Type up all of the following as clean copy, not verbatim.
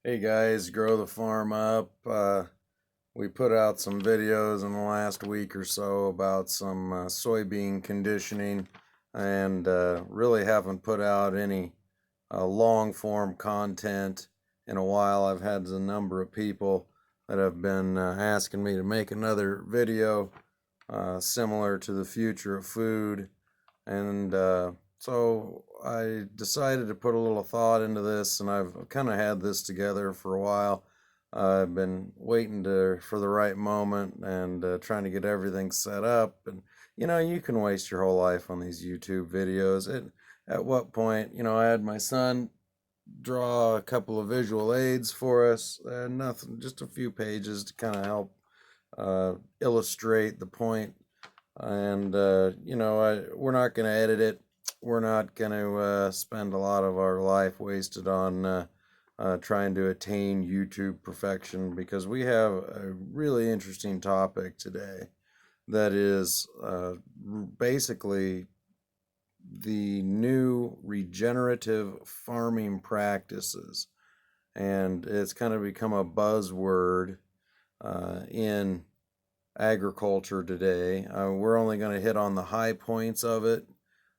Hey guys, Grow the Farm Up. We put out some videos in the last week or so about some soybean conditioning and really haven't put out any long form content in a while. I've had a number of people that have been asking me to make another video similar to the future of food, and so I decided to put a little thought into this, and I've kind of had this together for a while. I've been waiting for the right moment and trying to get everything set up. And you can waste your whole life on these YouTube videos. At what point, I had my son draw a couple of visual aids for us. Nothing, just a few pages to kind of help illustrate the point. And we're not going to edit it. We're not going to spend a lot of our life wasted on trying to attain YouTube perfection, because we have a really interesting topic today that is basically the new regenerative farming practices. And it's kind of become a buzzword in agriculture today. We're only going to hit on the high points of it.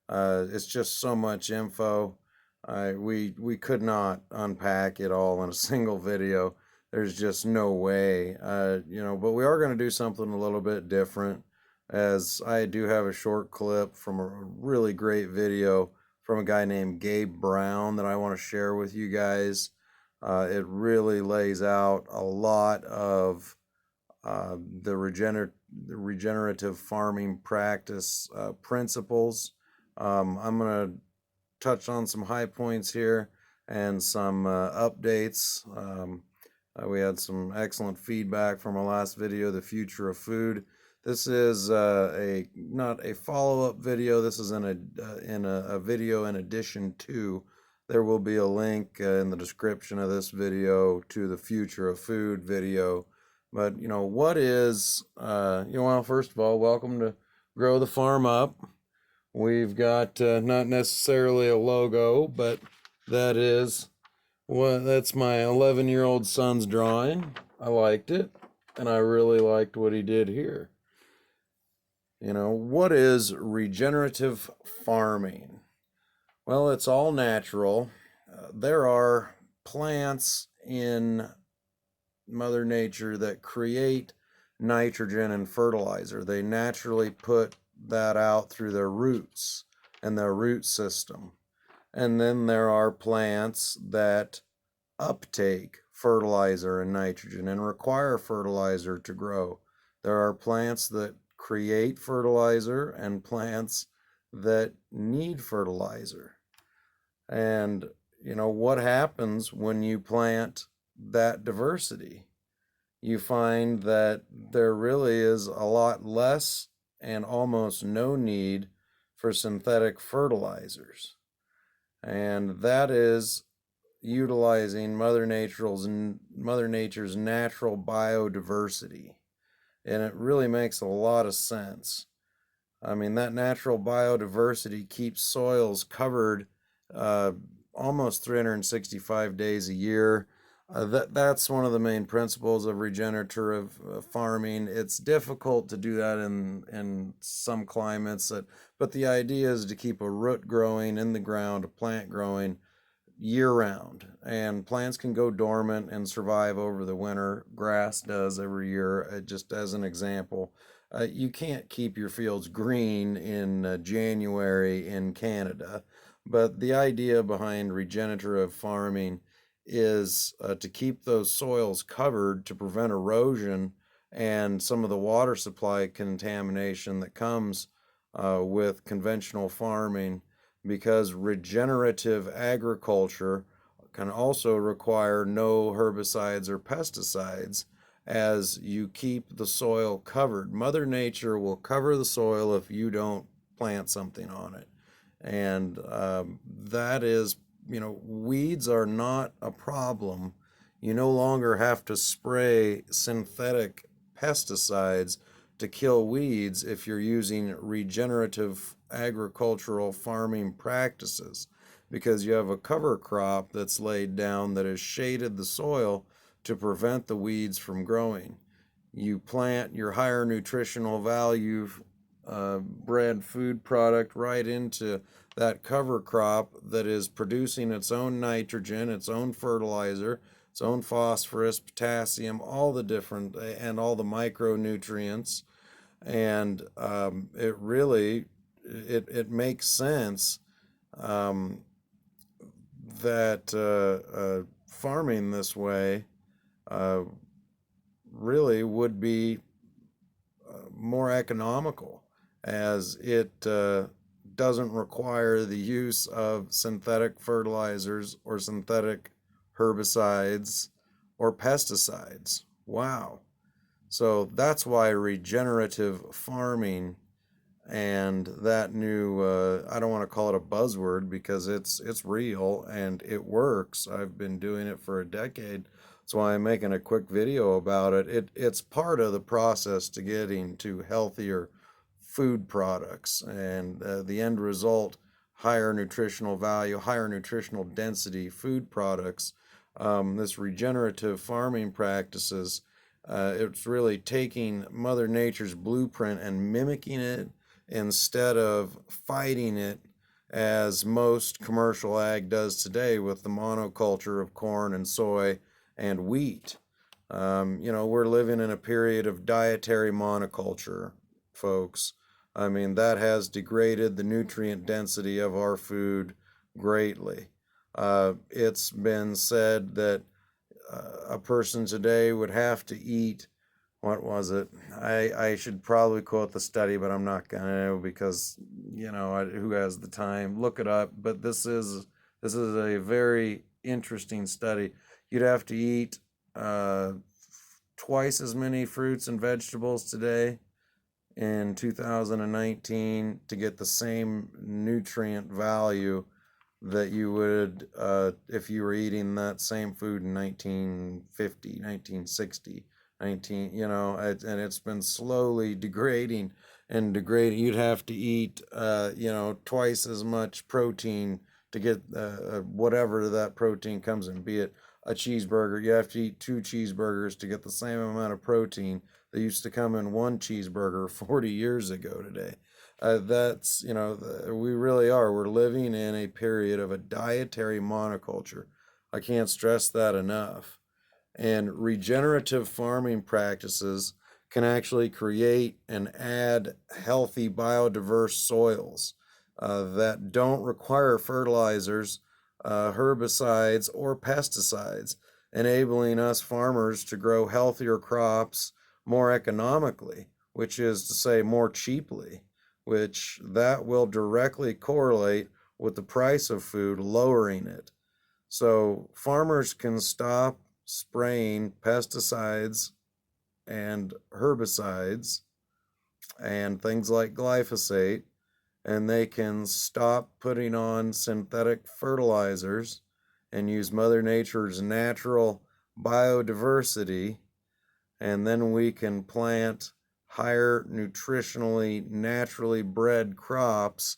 It's just so much info. We could not unpack it all in a single video. There's just no way. But we are going to do something a little bit different, as I do have a short clip from a really great video from a guy named Gabe Brown that I want to share with you guys. It really lays out a lot of the regenerative farming practice principles. I'm going to touch on some high points here and some updates. We had some excellent feedback from our last video, The Future of Food. This is not a follow-up video. This is in a video in addition to. There will be a link in the description of this video to the Future of Food video. But what is well, first of all, welcome to Grow the Farm Up. We've got not necessarily a logo, but that's my 11-year-old son's drawing. I liked it, and I really liked what he did here. What is regenerative farming? Well, it's all natural. There are plants in Mother Nature that create nitrogen and fertilizer. They naturally put that out through their roots and their root system. And then there are plants that uptake fertilizer and nitrogen and require fertilizer to grow. There are plants that create fertilizer and plants that need fertilizer. And what happens when you plant that diversity? You find that there really is a lot less and almost no need for synthetic fertilizers. And that is utilizing Mother Nature's natural biodiversity. And it really makes a lot of sense. I mean, that natural biodiversity keeps soils covered almost 365 days a year. That's one of the main principles of regenerative farming. It's difficult to do that in some climates, but the idea is to keep a root growing in the ground, a plant growing year round. And plants can go dormant and survive over the winter. Grass does every year. Just as an example, you can't keep your fields green in January in Canada. But the idea behind regenerative farming is to keep those soils covered to prevent erosion and some of the water supply contamination that comes with conventional farming, because regenerative agriculture can also require no herbicides or pesticides as you keep the soil covered. Mother Nature will cover the soil if you don't plant something on it. And that is, weeds are not a problem. You no longer have to spray synthetic pesticides to kill weeds if you're using regenerative agricultural farming practices. because you have a cover crop that's laid down that has shaded the soil to prevent the weeds from growing. You plant your higher nutritional value bred food product right into that cover crop that is producing its own nitrogen, its own fertilizer, its own phosphorus, potassium, all the different and all the micronutrients. And it makes sense um, that farming this way uh, really would be more economical, as it doesn't require the use of synthetic fertilizers or synthetic herbicides or pesticides. Wow. So that's why regenerative farming and that new I don't want to call it a buzzword because it's real and it works. I've been doing it for a decade. That's why I'm making a quick video about it. It's part of the process to getting to healthier food products, and the end result, higher nutritional value, higher nutritional density food products. This regenerative farming practices, it's really taking Mother Nature's blueprint and mimicking it instead of fighting it, as most commercial ag does today with the monoculture of corn and soy and wheat. We're living in a period of dietary monoculture, folks. I mean, that has degraded the nutrient density of our food greatly. It's been said that a person today would have to eat, what was it? I should probably quote the study, but I'm not gonna, because who has the time? Look it up. But this is a very interesting study. You'd have to eat twice as many fruits and vegetables today in 2019 to get the same nutrient value that you would if you were eating that same food in 1950, 1960, 19, and it's been slowly degrading and degrading. You'd have to eat, twice as much protein to get whatever that protein comes in, be it a cheeseburger. You have to eat 2 cheeseburgers to get the same amount of protein that used to come in one cheeseburger 40 years ago today. We really are. We're living in a period of a dietary monoculture. I can't stress that enough. And regenerative farming practices can actually create and add healthy biodiverse soils that don't require fertilizers, herbicides, or pesticides, enabling us farmers to grow healthier crops more economically, which is to say more cheaply, which that will directly correlate with the price of food, lowering it. So farmers can stop spraying pesticides and herbicides and things like glyphosate, and they can stop putting on synthetic fertilizers and use Mother Nature's natural biodiversity, and then we can plant higher nutritionally, naturally bred crops,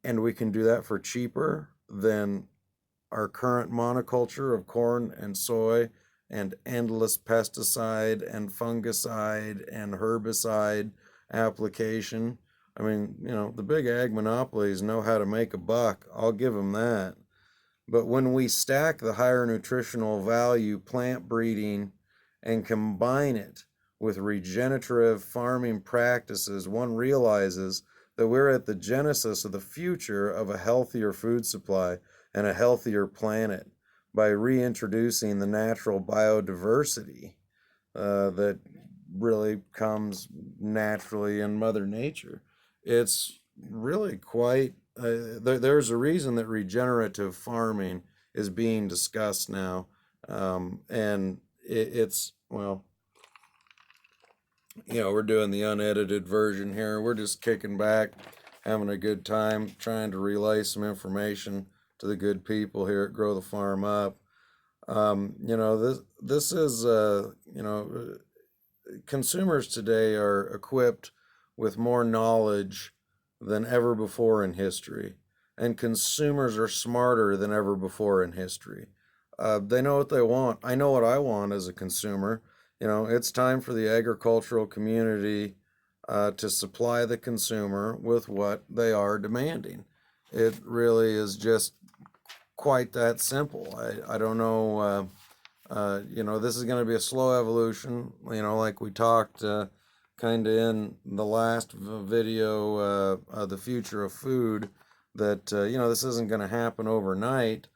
and we can do that for cheaper than our current monoculture of corn and soy and endless pesticide and fungicide and herbicide application. I mean, the big ag monopolies know how to make a buck. I'll give them that. But when we stack the higher nutritional value plant breeding and combine it with regenerative farming practices, one realizes that we're at the genesis of the future of a healthier food supply and a healthier planet by reintroducing the natural biodiversity that really comes naturally in Mother Nature. It's really quite, there's a reason that regenerative farming is being discussed now. And well, we're doing the unedited version here. We're just kicking back, having a good time, trying to relay some information to the good people here at Grow the Farm Up. This is, consumers today are equipped with more knowledge than ever before in history. and consumers are smarter than ever before in history. They know what they want. I know what I want as a consumer. It's time for the agricultural community to supply the consumer with what they are demanding. It really is just quite that simple. I don't know. This is going to be a slow evolution. Like we talked kind of in the last video, the future of food, that, this isn't going to happen overnight.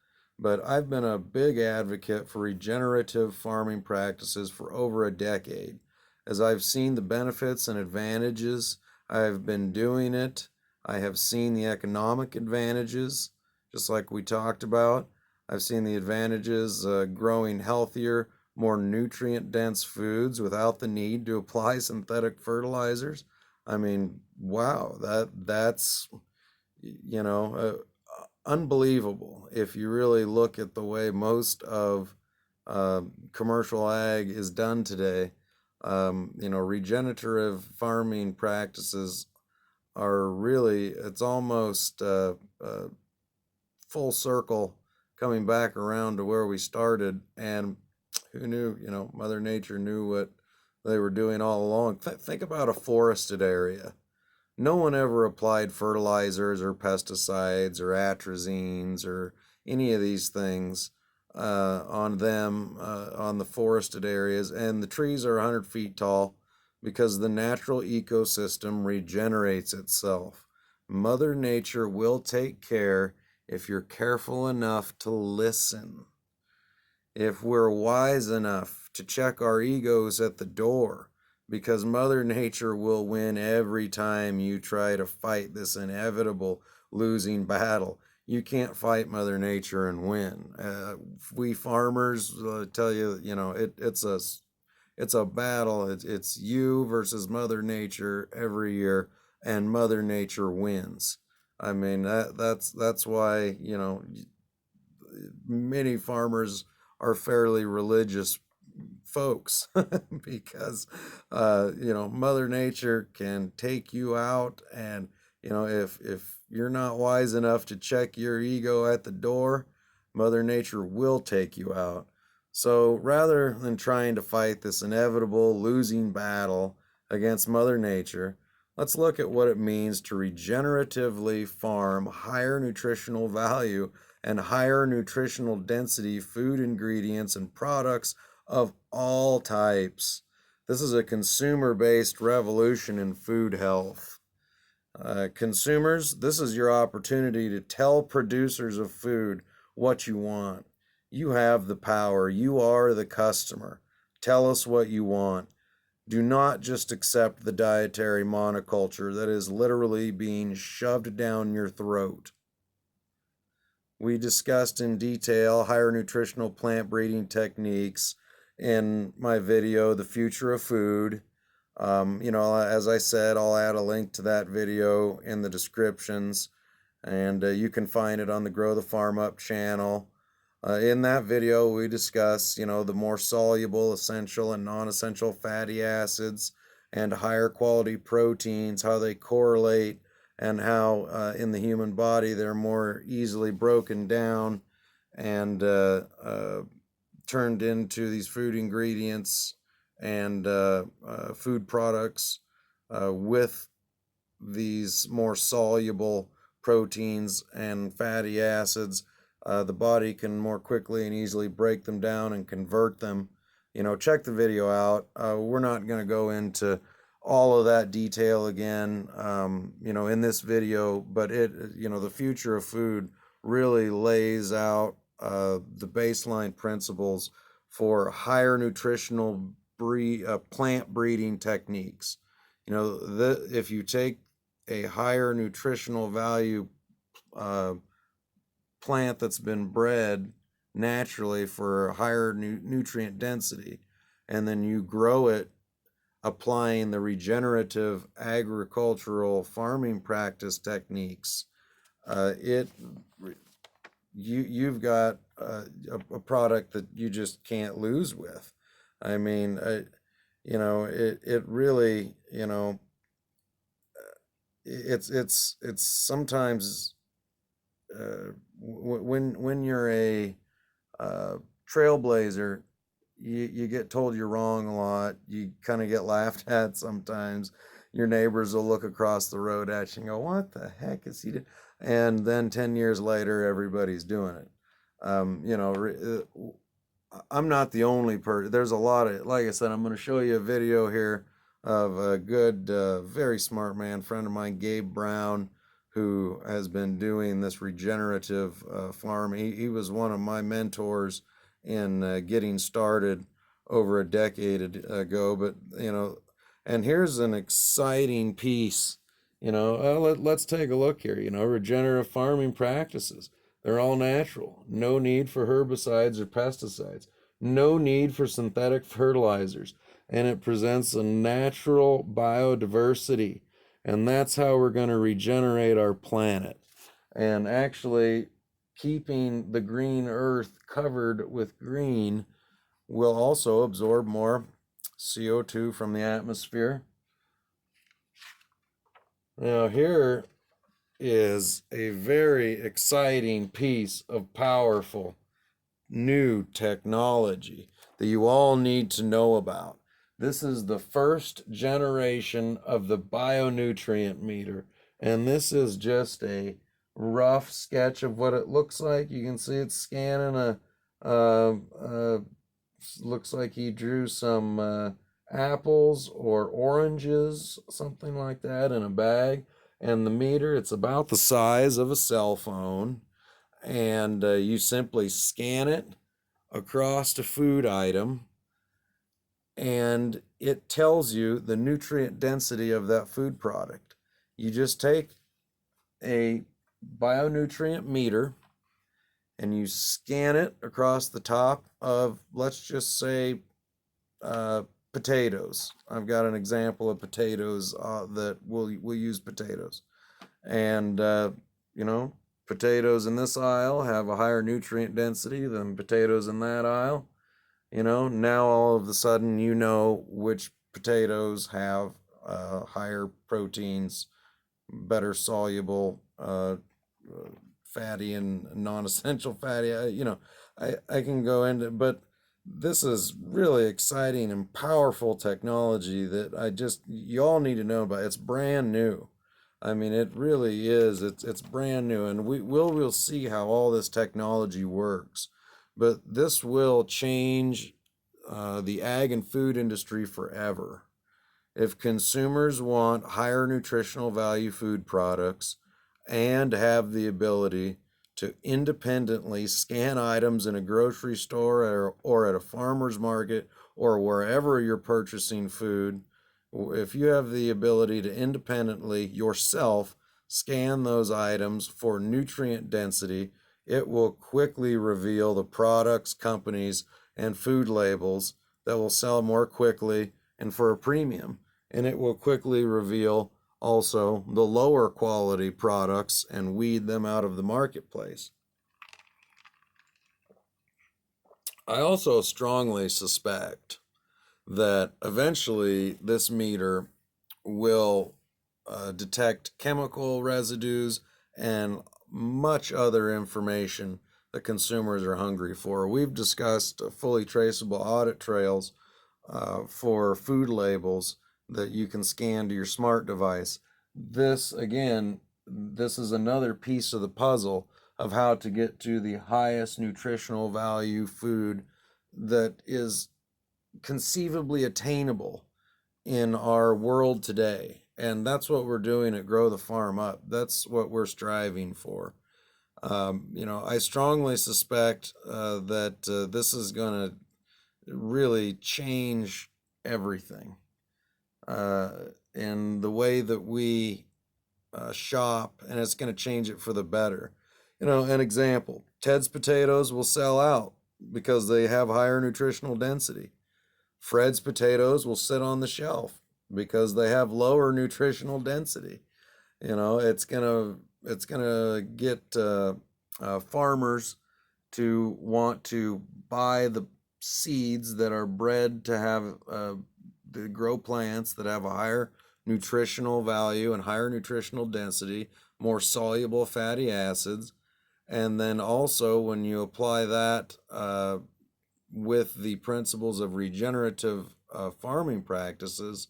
But I've been a big advocate for regenerative farming practices for over a decade. As I've seen the benefits and advantages, I've been doing it. I have seen the economic advantages, just like we talked about. I've seen the advantages growing healthier, more nutrient dense foods without the need to apply synthetic fertilizers. I mean, wow, that's you know unbelievable if you really look at the way most of commercial ag is done today. Regenerative farming practices are really, it's almost full circle coming back around to where we started. And who knew, Mother Nature knew what they were doing all along. Think about a forested area. No one ever applied fertilizers or pesticides or atrazines or any of these things on them, on the forested areas. And the trees are 100 feet tall because the natural ecosystem regenerates itself. Mother Nature will take care if you're careful enough to listen. If we're wise enough to check our egos at the door, because Mother Nature will win every time you try to fight this inevitable losing battle. You can't fight Mother Nature and win. We farmers tell you, it's a battle. It's you versus Mother Nature every year, and Mother Nature wins. I mean, that's why, many farmers are fairly religious folks because Mother Nature can take you out. And if you're not wise enough to check your ego at the door, Mother Nature will take you out. So rather than trying to fight this inevitable losing battle against Mother Nature, let's look at what it means to regeneratively farm higher nutritional value and higher nutritional density food ingredients and products of all types. This is a consumer-based revolution in food health. Consumers, this is your opportunity to tell producers of food what you want. You have the power. You are the customer. Tell us what you want. Do not just accept the dietary monoculture that is literally being shoved down your throat. We discussed in detail higher nutritional plant breeding techniques in my video, The Future of Food. As I said, I'll add a link to that video in the descriptions, and you can find it on the Grow the Farm Up channel. In that video, we discuss, the more soluble, essential, and non-essential fatty acids and higher quality proteins, how they correlate, and how in the human body they're more easily broken down and turned into these food ingredients and food products with these more soluble proteins and fatty acids. The body can more quickly and easily break them down and convert them. Check the video out. We're not going to go into all of that detail again, in this video, but the future of food really lays out the baseline principles for higher nutritional plant breeding techniques. If you take a higher nutritional value plant that's been bred naturally for higher nutrient density, and then you grow it applying the regenerative agricultural farming practice techniques, you've got a product that you just can't lose with. I mean, it really, it's sometimes when you're a trailblazer, you get told you're wrong a lot. You kind of get laughed at sometimes. Your neighbors will look across the road at you and go, "What the heck is he doing?" And then 10 years later, everybody's doing it. You know, I'm not the only person. There's a lot of, like I said, I'm going to show you a video here of a good, very smart man, friend of mine, Gabe Brown, who has been doing this regenerative farm. He was one of my mentors in getting started over a decade ago. But, you know, and here's an exciting piece. You know, let's take a look here. You know, regenerative farming practices. They're all natural. No need for herbicides or pesticides. No need for synthetic fertilizers. And it presents a natural biodiversity. And that's how we're going to regenerate our planet. And actually, keeping the green earth covered with green will also absorb more CO2 from the atmosphere. Now, here is a very exciting piece of powerful new technology that you all need to know about. This is the first generation of the bionutrient meter, and this is just a rough sketch of what it looks like. You can see it's scanning looks like he drew some apples or oranges, something like that, in a bag. And the meter, it's about the size of a cell phone, and you simply scan it across a food item, and it tells you the nutrient density of that food product. You just take a bionutrient meter and you scan it across the top of, let's just say, potatoes. I've got an example of potatoes that we'll use potatoes, and you know, potatoes in this aisle have a higher nutrient density than potatoes in that aisle. You know, now all of a sudden you know which potatoes have higher proteins, better soluble fatty and non-essential fatty. You know, I can go into, but this is really exciting and powerful technology that you all need to know about. It's brand new. I mean, it really is. It's brand new, and we'll see how all this technology works. But this will change the ag and food industry forever. If consumers want higher nutritional value food products and have the ability to independently scan items in a grocery store or at a farmer's market or wherever you're purchasing food, if you have the ability to independently yourself scan those items for nutrient density, it will quickly reveal the products, companies, and food labels that will sell more quickly and for a premium. And it will quickly reveal also the lower quality products and weed them out of the marketplace. I also strongly suspect that eventually this meter will detect chemical residues and much other information that consumers are hungry for. We've discussed fully traceable audit trails for food labels that you can scan to your smart device. This, again, this is another piece of the puzzle of how to get to the highest nutritional value food that is conceivably attainable in our world today. And that's what we're doing at Grow the Farm Up. That's what we're striving for. You know, I strongly suspect that this is going to really change everything in the way that we shop, and it's going to change it for the better. You know, an example, Ted's potatoes will sell out because they have higher nutritional density. Fred's potatoes will sit on the shelf because they have lower nutritional density. You know, it's gonna get farmers to want to buy the seeds that are bred to have grow plants that have a higher nutritional value and higher nutritional density, more soluble fatty acids, And then also when you apply that with the principles of regenerative farming practices,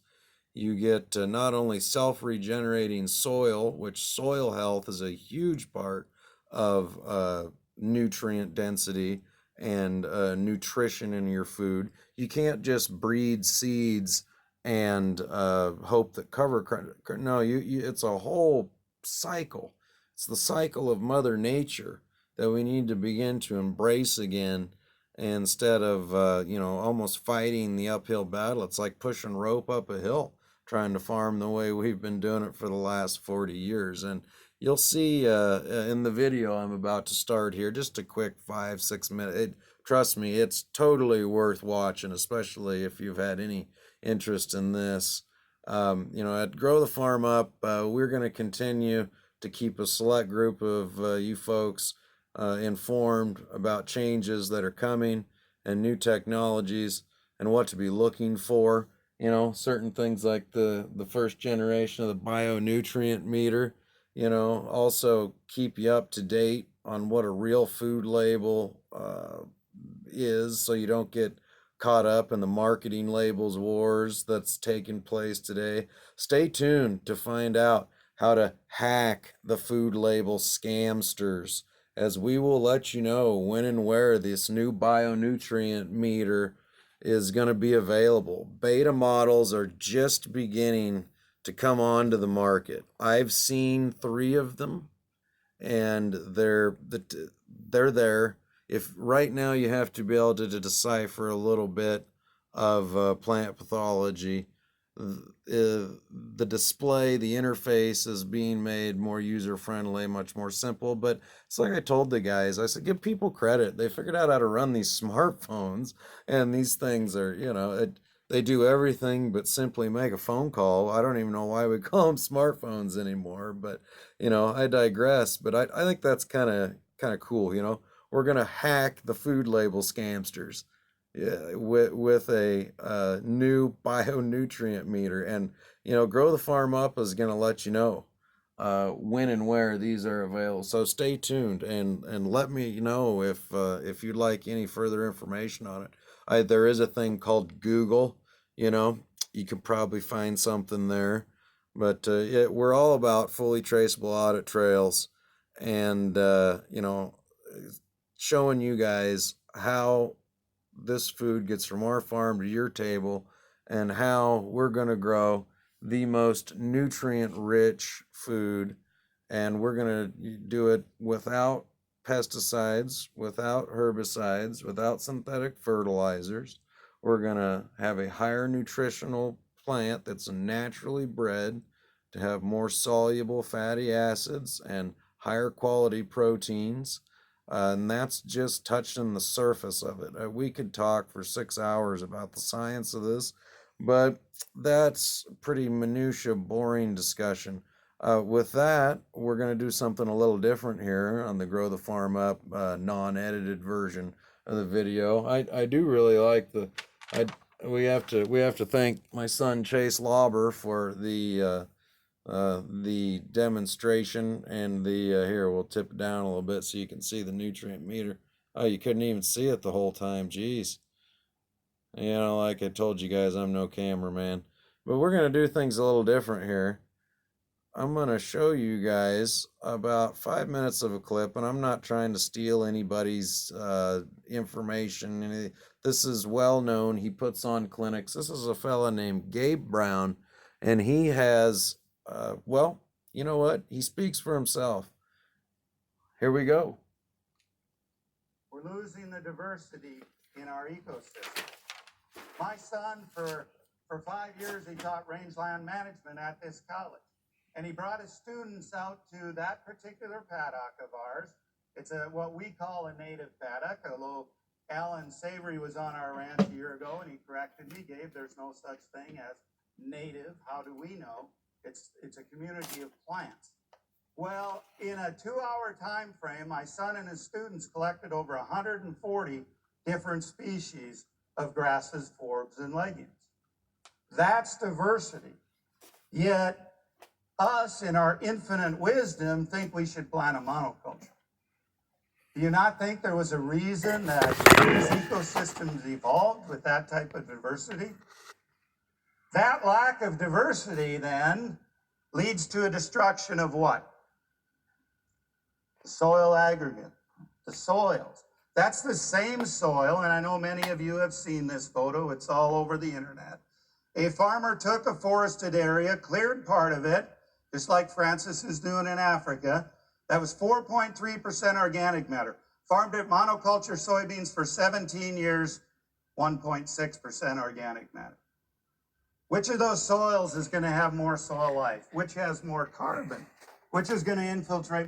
you get not only self-regenerating soil, which soil health is a huge part of nutrient density and nutrition in your food. You can't just breed seeds and hope that no, it's a whole cycle. It's the cycle of Mother Nature that we need to begin to embrace again, instead of almost fighting the uphill battle. It's like pushing rope up a hill, trying to farm the way we've been doing it for the last 40 years. And you'll see in the video I'm about to start here, just a quick 5-6 minute. Trust me, it's totally worth watching, especially if you've had any interest in this. At Grow the Farm Up, we're going to continue to keep a select group of you folks informed about changes that are coming and new technologies and what to be looking for. Certain things like the first generation of the bionutrient meter. Also keep you up to date on what a real food label is, so you don't get caught up in the marketing labels wars that's taking place today. Stay tuned to find out how to hack the food label scamsters, as we will let you know when and where this new bionutrient meter is going to be available. Beta models are just beginning to come onto the market. I've seen 3 of them, and they're there. If right now you have to be able to decipher a little bit of plant pathology, the display, the interface is being made more user friendly, much more simple. But it's like I told the guys, I said, give people credit. They figured out how to run these smartphones, and these things are, they do everything but simply make a phone call. I don't even know why we call them smartphones anymore, but I digress. But I think that's kind of cool. We're gonna hack the food label scamsters, yeah, with a new bionutrient meter. And Grow the Farm Up is going to let you know when and where these are available. So stay tuned and let me know if you'd like any further information on it. There is a thing called Google. You could probably find something there. But we're all about fully traceable audit trails, and showing you guys how this food gets from our farm to your table, and how we're going to grow the most nutrient rich food. And we're going to do it without pesticides, without herbicides, without synthetic fertilizers. We're going to have a higher nutritional plant that's naturally bred to have more soluble fatty acids and higher quality proteins. And that's just touching the surface of it. We could talk for 6 hours about the science of this, but that's pretty minutia, boring discussion. With that, we're going to do something a little different here on the Grow the Farm Up non-edited version of the video. I do really like we have to thank my son Chase Lauber for the demonstration, and here, we'll tip it down a little bit so you can see the nutrient meter. Oh, you couldn't even see it the whole time. Jeez. Like I told you guys, I'm no cameraman. But we're going to do things a little different here. I'm going to show you guys about 5 minutes of a clip, and I'm not trying to steal anybody's information. This is well known. He puts on clinics. This is a fella named Gabe Brown, and he has well, you know what? He speaks for himself. Here we go. We're losing the diversity in our ecosystem. My son, for 5 years, he taught rangeland management at this college. And he brought his students out to that particular paddock of ours. It's what we call a native paddock, although Alan Savory was on our ranch a year ago, and he corrected me, Gabe, there's no such thing as native. How do we know? It's a community of plants. Well, in a 2-hour time frame, my son and his students collected over 140 different species of grasses, forbs, and legumes. That's diversity. Yet, us, in our infinite wisdom, think we should plant a monoculture. Do you not think there was a reason that these ecosystems evolved with that type of diversity? That lack of diversity then leads to a destruction of what? The soil aggregate, the soils. That's the same soil, and I know many of you have seen this photo. It's all over the internet. A farmer took a forested area, cleared part of it, just like Francis is doing in Africa. That was 4.3% organic matter. Farmed it monoculture soybeans for 17 years, 1.6% organic matter. Which of those soils is going to have more soil life? Which has more carbon? Which is going to infiltrate